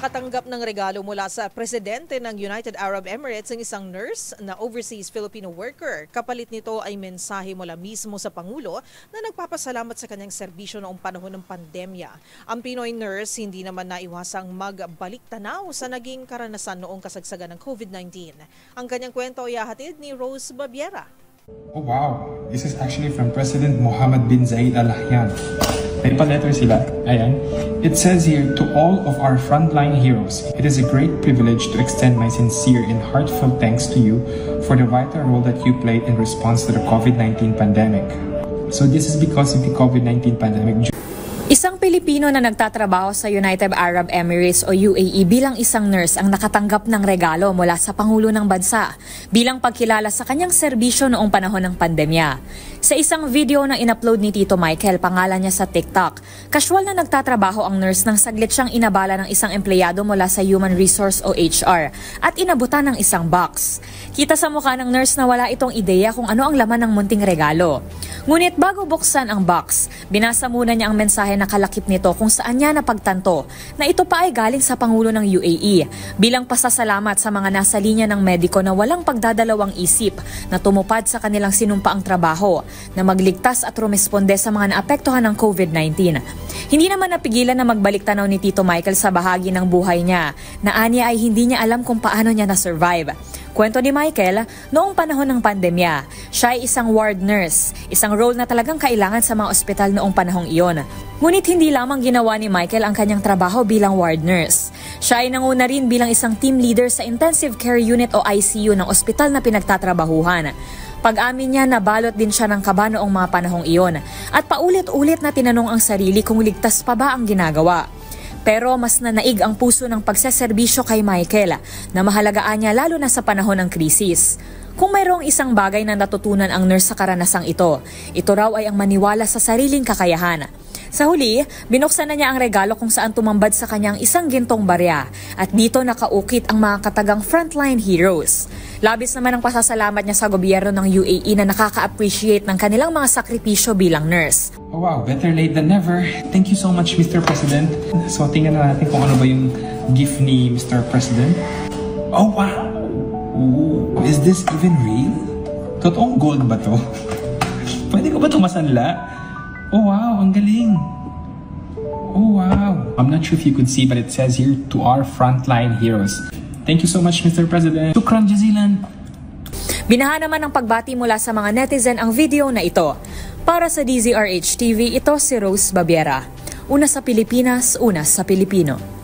Nakatanggap ng regalo mula sa presidente ng United Arab Emirates ang isang nurse na overseas Filipino worker. Kapalit nito ay mensahe mula mismo sa Pangulo na nagpapasalamat sa kanyang serbisyo noong panahon ng pandemya. Ang Pinoy nurse hindi naman naiwasang magbalik tanaw sa naging karanasan noong kasagsagan ng COVID-19. Ang kanyang kwento ay hahatid ni Rose Babiera. Oh wow, this is actually from President Mohammed bin Zayed Al Nahyan. May pa-letter sila. Ayan. It says here, to all of our frontline heroes, it is a great privilege to extend my sincere and heartfelt thanks to you for the vital role that you played in response to the COVID-19 pandemic. So this is because of the COVID-19 pandemic. Isang Pilipino na nagtatrabaho sa United Arab Emirates o UAE bilang isang nurse ang nakatanggap ng regalo mula sa Pangulo ng bansa bilang pagkilala sa kanyang serbisyo noong panahon ng pandemya. Sa isang video na in-upload ni Tito Michael, pangalan niya sa TikTok, casual na nagtatrabaho ang nurse nang saglit siyang inabala ng isang empleyado mula sa Human Resource o HR at inabutan ng isang box. Kita sa mukha ng nurse na wala itong ideya kung ano ang laman ng munting regalo. Ngunit bago buksan ang box, binasa muna niya ang mensahe na kalakip nito kung saan niya napagtanto na ito pa ay galing sa Pangulo ng UAE bilang pasasalamat sa mga nasa linya ng mediko na walang pagdadalawang isip na tumupad sa kanilang sinumpaang trabaho na magligtas at rumesponde sa mga naapektuhan ng COVID-19. Hindi naman napigilan na magbalik tanaw ni Tito Michael sa bahagi ng buhay niya na anya ay hindi niya alam kung paano niya na-survive. Kwento ni Michael, noong panahon ng pandemya, siya ay isang ward nurse, isang role na talagang kailangan sa mga ospital noong panahong iyon. Ngunit hindi lamang ginawa ni Michael ang kanyang trabaho bilang ward nurse. Siya ay nanguna rin bilang isang team leader sa Intensive Care Unit o ICU ng ospital na pinagtatrabahuhan. Pag-amin niya, nabalot din siya ng kaba noong mga panahong iyon at paulit-ulit na tinanong ang sarili kung ligtas pa ba ang ginagawa. Pero mas nanaig ang puso ng pagseserbisyo kay Michael na mahalagaan niya lalo na sa panahon ng krisis. Kung mayroong isang bagay na natutunan ang nurse sa karanasang ito raw ay ang maniwala sa sariling kakayahan. Sa huli, binuksan na niya ang regalo kung saan tumambad sa kanyang isang gintong barya at dito nakaukit ang mga katagang frontline heroes. Labis naman ang pasasalamat niya sa gobyerno ng UAE na nakaka-appreciate ng kanilang mga sakripisyo bilang nurse. Oh wow, better late than never. Thank you so much, Mr. President. So tingnan na natin kung ano ba yung gift ni Mr. President. Oh wow! Ooh, is this even real? Totoong gold ba to? Pwede ko ba ito masanla? Oh wow, ang galing! Oh wow! I'm not sure if you could see but it says here, to our frontline heroes. Thank you so much, Mr. President. Shukran jazilan! Binaha naman ng pagbati mula sa mga netizen ang video na ito. Para sa DZRH TV, ito si Rose Babiera. Una sa Pilipinas, una sa Pilipino.